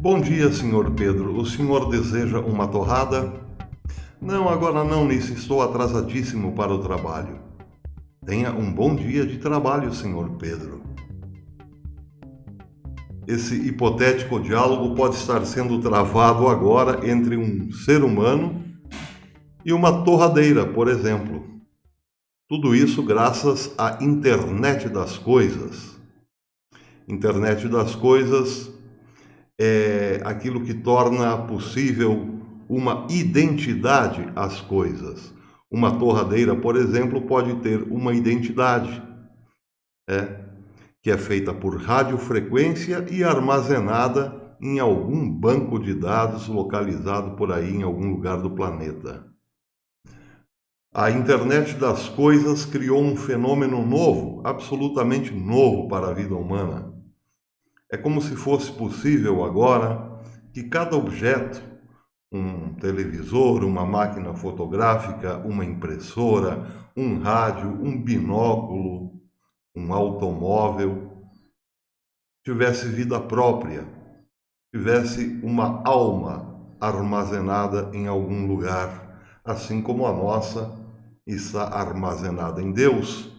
Bom dia, senhor Pedro. O senhor deseja uma torrada? Não, agora não, nisso. Estou atrasadíssimo para o trabalho. Tenha um bom dia de trabalho, senhor Pedro. Esse hipotético diálogo pode estar sendo travado agora entre um ser humano e uma torradeira, por exemplo. Tudo isso graças à internet das coisas. Internet das coisas é aquilo que torna possível uma identidade às coisas. Uma torradeira, por exemplo, pode ter uma identidade, que é feita por radiofrequência e armazenada em algum banco de dados localizado por aí em algum lugar do planeta. A internet das coisas criou um fenômeno novo, absolutamente novo para a vida humana. É como se fosse possível agora que cada objeto, um televisor, uma máquina fotográfica, uma impressora, um rádio, um binóculo, um automóvel, tivesse vida própria, tivesse uma alma armazenada em algum lugar, assim como a nossa está armazenada em Deus.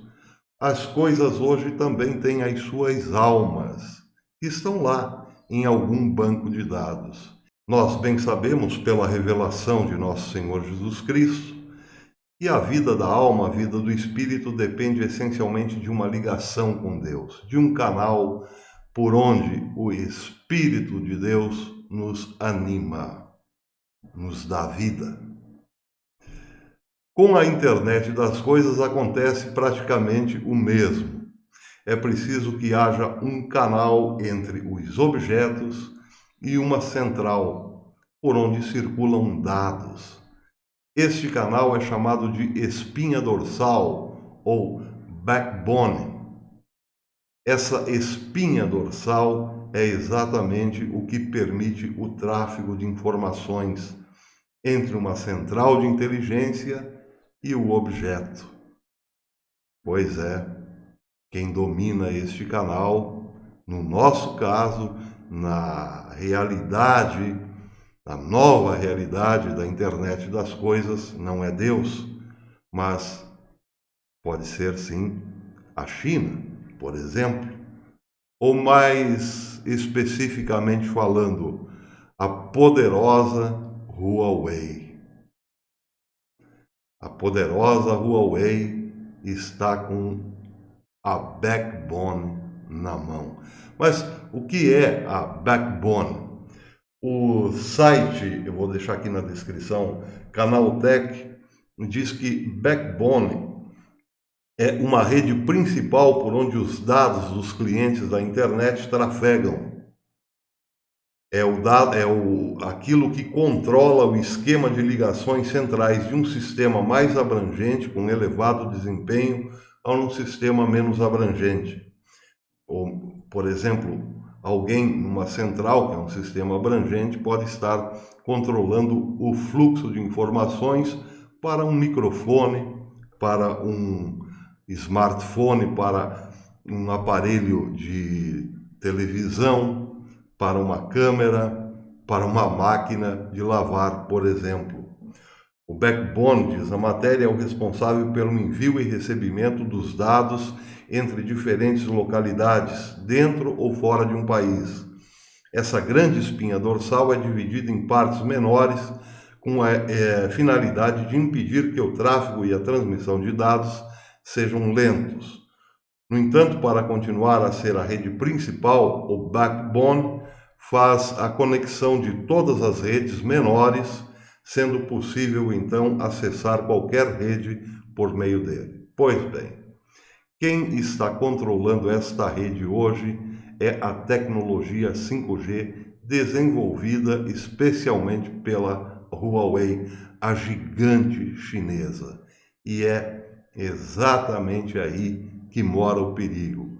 As coisas hoje também têm as suas almas, que estão lá em algum banco de dados. Nós bem sabemos, pela revelação de nosso Senhor Jesus Cristo, que a vida da alma, a vida do espírito, depende essencialmente de uma ligação com Deus, de um canal por onde o Espírito de Deus nos anima, nos dá vida. Com a internet das coisas acontece praticamente o mesmo. É preciso que haja um canal entre os objetos e uma central por onde circulam dados. Este canal é chamado de espinha dorsal ou backbone. Essa espinha dorsal é exatamente o que permite o tráfego de informações entre uma central de inteligência e o objeto. Pois é, quem domina este canal, no nosso caso, na realidade, na nova realidade da internet das coisas, não é Deus, mas pode ser sim a China, por exemplo, ou mais especificamente falando, a poderosa Huawei. A poderosa Huawei está com a backbone na mão. Mas o que é a backbone? O site, eu vou deixar aqui na descrição, Canaltech, diz que backbone é uma rede principal por onde os dados dos clientes da internet trafegam. Aquilo que controla o esquema de ligações centrais de um sistema mais abrangente, com elevado desempenho, a um sistema menos abrangente. Ou, por exemplo, alguém numa central, que é um sistema abrangente, pode estar controlando o fluxo de informações para um microfone, para um smartphone, para um aparelho de televisão, para uma câmera, para uma máquina de lavar, por exemplo. O backbone, diz a matéria, é o responsável pelo envio e recebimento dos dados entre diferentes localidades, dentro ou fora de um país. Essa grande espinha dorsal é dividida em partes menores, com a finalidade de impedir que o tráfego e a transmissão de dados sejam lentos. No entanto, para continuar a ser a rede principal, o backbone faz a conexão de todas as redes menores, sendo possível então acessar qualquer rede por meio dele. Pois bem, quem está controlando esta rede hoje é a tecnologia 5G desenvolvida especialmente pela Huawei, a gigante chinesa. E é exatamente aí que mora o perigo.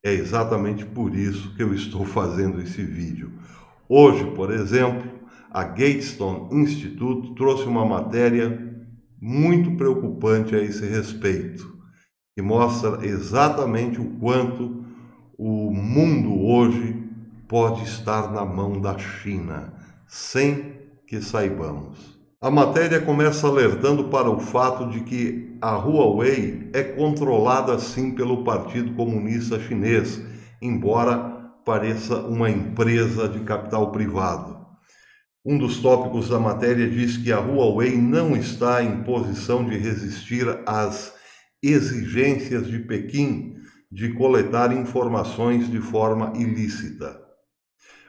É exatamente por isso que eu estou fazendo esse vídeo. Hoje, por exemplo, a Gatestone Institute trouxe uma matéria muito preocupante a esse respeito, que mostra exatamente o quanto o mundo hoje pode estar na mão da China, sem que saibamos. A matéria começa alertando para o fato de que a Huawei é controlada sim pelo Partido Comunista Chinês, embora pareça uma empresa de capital privado. Um dos tópicos da matéria diz que a Huawei não está em posição de resistir às exigências de Pequim de coletar informações de forma ilícita.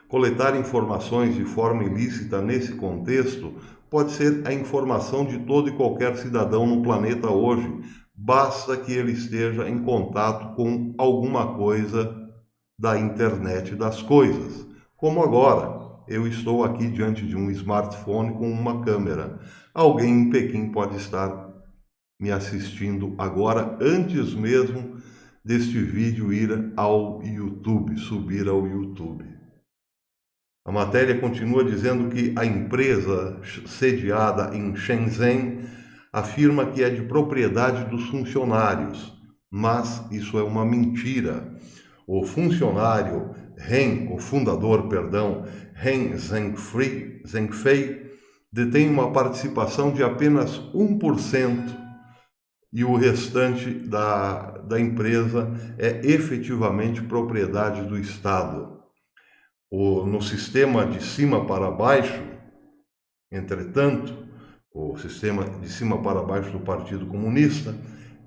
Coletar informações de forma ilícita nesse contexto pode ser a informação de todo e qualquer cidadão no planeta hoje, basta que ele esteja em contato com alguma coisa da internet das coisas, como agora. Eu estou aqui diante de um smartphone com uma câmera. Alguém em Pequim pode estar me assistindo agora, antes mesmo deste vídeo ir ao YouTube, subir ao YouTube. A matéria continua dizendo que a empresa sediada em Shenzhen afirma que é de propriedade dos funcionários, mas isso é uma mentira. O funcionário o fundador, Ren Zhengfei, detém uma participação de apenas 1% e o restante da empresa é efetivamente propriedade do Estado. No sistema de cima para baixo, entretanto, o sistema de cima para baixo do Partido Comunista,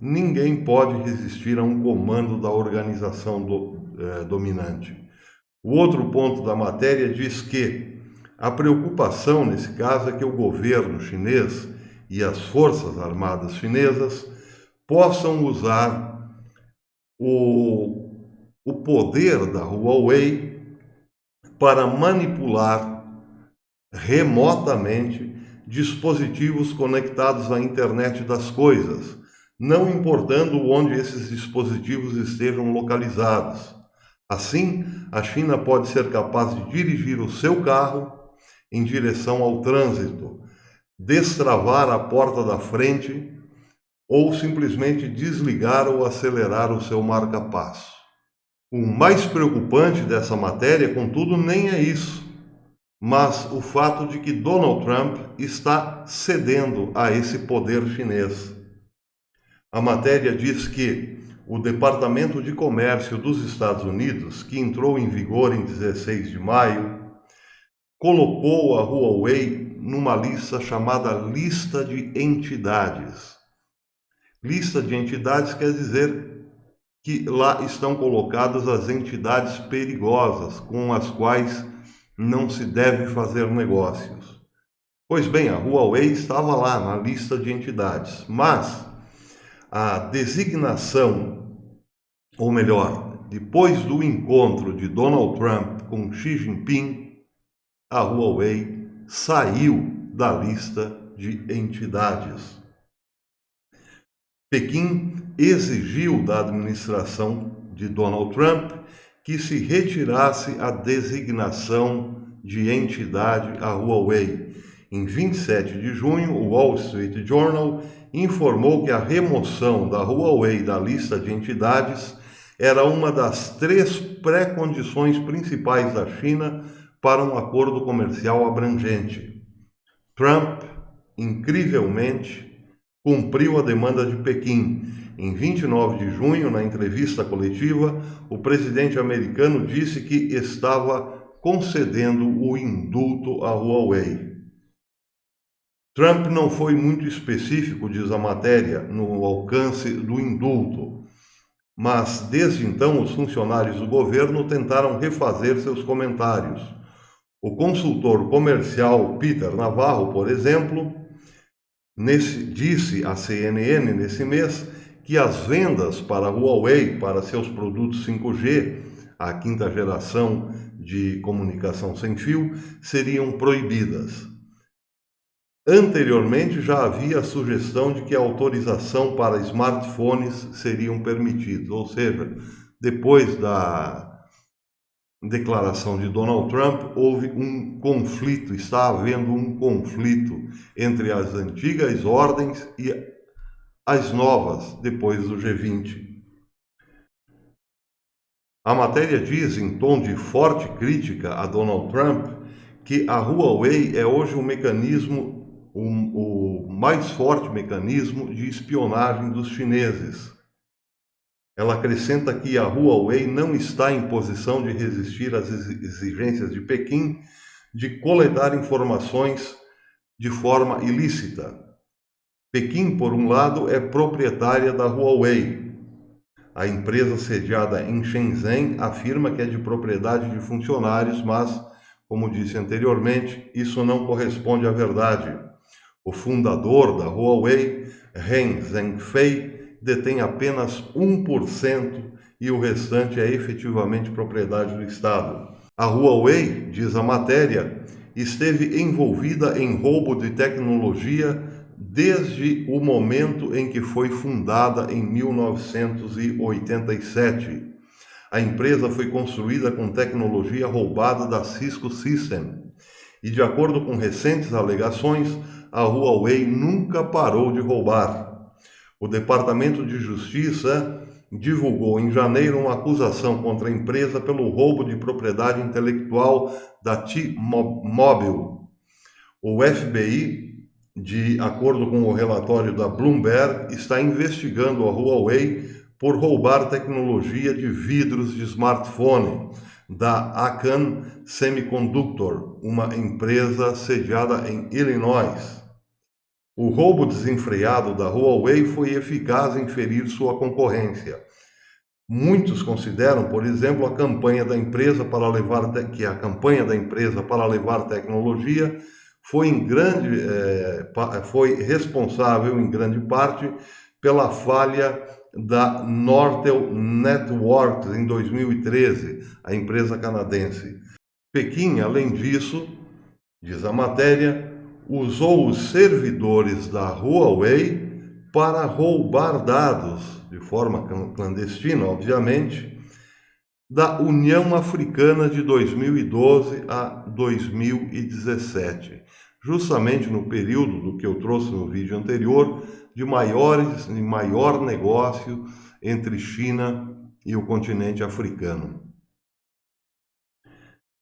ninguém pode resistir a um comando da organização dominante. O outro ponto da matéria diz que a preocupação nesse caso é que o governo chinês e as forças armadas chinesas possam usar o poder da Huawei para manipular remotamente dispositivos conectados à internet das coisas, não importando onde esses dispositivos estejam localizados. Assim, a China pode ser capaz de dirigir o seu carro em direção ao trânsito, destravar a porta da frente ou simplesmente desligar ou acelerar o seu marca-passo. O mais preocupante dessa matéria, contudo, nem é isso, mas o fato de que Donald Trump está cedendo a esse poder chinês. A matéria diz que o Departamento de Comércio dos Estados Unidos, que entrou em vigor em 16 de maio, colocou a Huawei numa lista chamada Lista de Entidades. Lista de entidades quer dizer que lá estão colocadas as entidades perigosas com as quais não se deve fazer negócios. Pois bem, a Huawei estava lá na lista de entidades, mas a designação, ou melhor, depois do encontro de Donald Trump com Xi Jinping, a Huawei saiu da lista de entidades. Pequim exigiu da administração de Donald Trump que se retirasse a designação de entidade à Huawei. Em 27 de junho, o Wall Street Journal informou que a remoção da Huawei da lista de entidades era uma das 3 pré-condições principais da China para um acordo comercial abrangente. Trump, incrivelmente, cumpriu a demanda de Pequim. Em 29 de junho, na entrevista coletiva, o presidente americano disse que estava concedendo o indulto à Huawei. Trump não foi muito específico, diz a matéria, no alcance do indulto, mas desde então os funcionários do governo tentaram refazer seus comentários. O consultor comercial Peter Navarro, por exemplo, disse à CNN nesse mês que as vendas para a Huawei para seus produtos 5G, a 5ª geração de comunicação sem fio, seriam proibidas. Anteriormente já havia a sugestão de que a autorização para smartphones seriam permitidos, ou seja, depois da declaração de Donald Trump, houve um conflito, está havendo um conflito entre as antigas ordens e as novas, depois do G20. A matéria diz, em tom de forte crítica a Donald Trump, que a Huawei é hoje o mais forte mecanismo de espionagem dos chineses. Ela acrescenta que a Huawei não está em posição de resistir às exigências de Pequim de coletar informações de forma ilícita. Pequim, por um lado, é proprietária da Huawei. A empresa sediada em Shenzhen afirma que é de propriedade de funcionários, mas, como disse anteriormente, isso não corresponde à verdade. O fundador da Huawei, Ren Zhengfei, detém apenas 1% e o restante é efetivamente propriedade do Estado. A Huawei, diz a matéria, esteve envolvida em roubo de tecnologia desde o momento em que foi fundada em 1987. A empresa foi construída com tecnologia roubada da Cisco Systems e, de acordo com recentes alegações, a Huawei nunca parou de roubar. O Departamento de Justiça divulgou em janeiro uma acusação contra a empresa pelo roubo de propriedade intelectual da T-Mobile. O FBI, de acordo com o relatório da Bloomberg, está investigando a Huawei por roubar tecnologia de vidros de smartphone da Akan Semiconductor, uma empresa sediada em Illinois. O roubo desenfreado da Huawei foi eficaz em ferir sua concorrência. Muitos consideram, por exemplo, a campanha da empresa para levar tecnologia foi responsável em grande parte pela falha da Nortel Networks em 2013, a empresa canadense. Pequim, além disso, diz a matéria, usou os servidores da Huawei para roubar dados, de forma clandestina, obviamente, da União Africana de 2012 a 2017, justamente no período do que eu trouxe no vídeo anterior, de maior negócio entre China e o continente africano.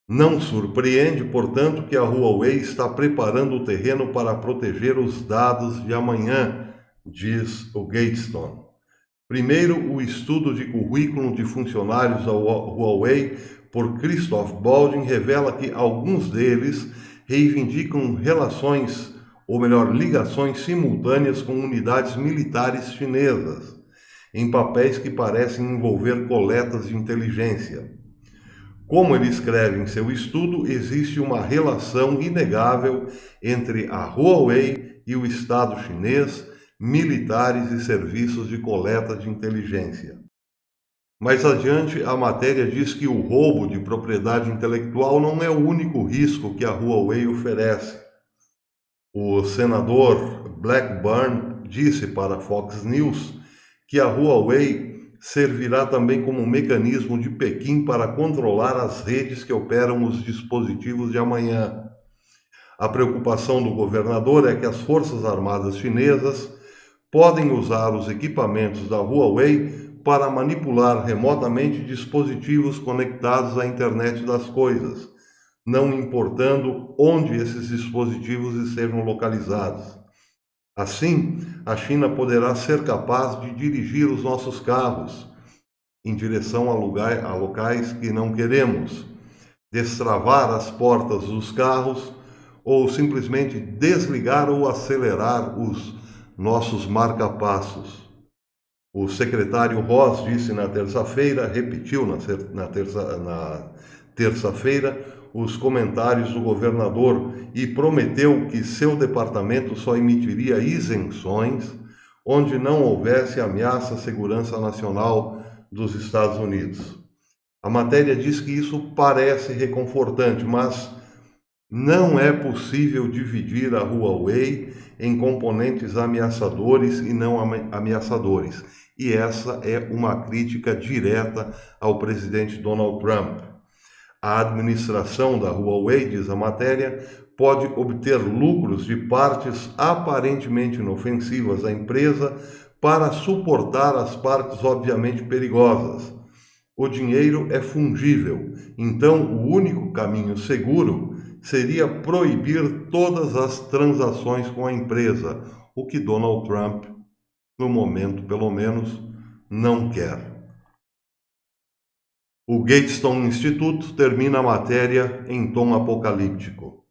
Não surpreende, portanto, que a Huawei está preparando o terreno para proteger os dados de amanhã, diz o Gatestone. Primeiro, o estudo de currículo de funcionários da Huawei por Christoph Baldwin revela que alguns deles reivindicam ligações simultâneas com unidades militares chinesas, em papéis que parecem envolver coletas de inteligência. Como ele escreve em seu estudo, existe uma relação inegável entre a Huawei e o Estado chinês, militares e serviços de coleta de inteligência. Mais adiante, a matéria diz que o roubo de propriedade intelectual não é o único risco que a Huawei oferece. O senador Blackburn disse para a Fox News que a Huawei servirá também como um mecanismo de Pequim para controlar as redes que operam os dispositivos de amanhã. A preocupação do governador é que as Forças Armadas chinesas podem usar os equipamentos da Huawei para manipular remotamente dispositivos conectados à internet das coisas, não importando onde esses dispositivos estejam localizados. Assim, a China poderá ser capaz de dirigir os nossos carros em direção a locais que não queremos, destravar as portas dos carros ou simplesmente desligar ou acelerar os nossos marca-passos. O secretário Ross disse na terça-feira, repetiu na terça-feira, os comentários do governador e prometeu que seu departamento só emitiria isenções onde não houvesse ameaça à segurança nacional dos Estados Unidos. A matéria diz que isso parece reconfortante, mas não é possível dividir a Huawei em componentes ameaçadores e não ameaçadores. E essa é uma crítica direta ao presidente Donald Trump. A administração da Huawei, diz a matéria, pode obter lucros de partes aparentemente inofensivas da empresa para suportar as partes obviamente perigosas. O dinheiro é fungível, então o único caminho seguro seria proibir todas as transações com a empresa, o que Donald Trump, no momento pelo menos, não quer. O Gatestone Instituto termina a matéria em tom apocalíptico.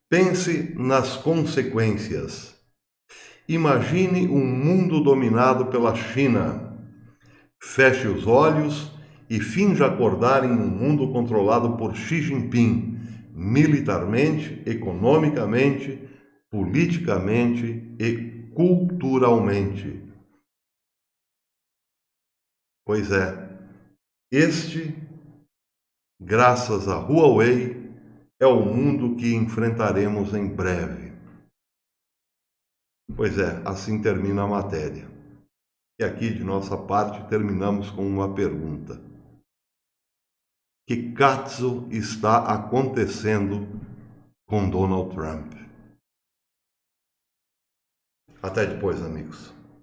Pense nas consequências. Imagine um mundo dominado pela China. Feche os olhos e finja acordar em um mundo controlado por Xi Jinping, militarmente, economicamente, politicamente e culturalmente. Pois é, este, graças a Huawei, é o mundo que enfrentaremos em breve. Pois é, assim termina a matéria. E aqui, de nossa parte, terminamos com uma pergunta. Que caso está acontecendo com Donald Trump? Até depois, amigos.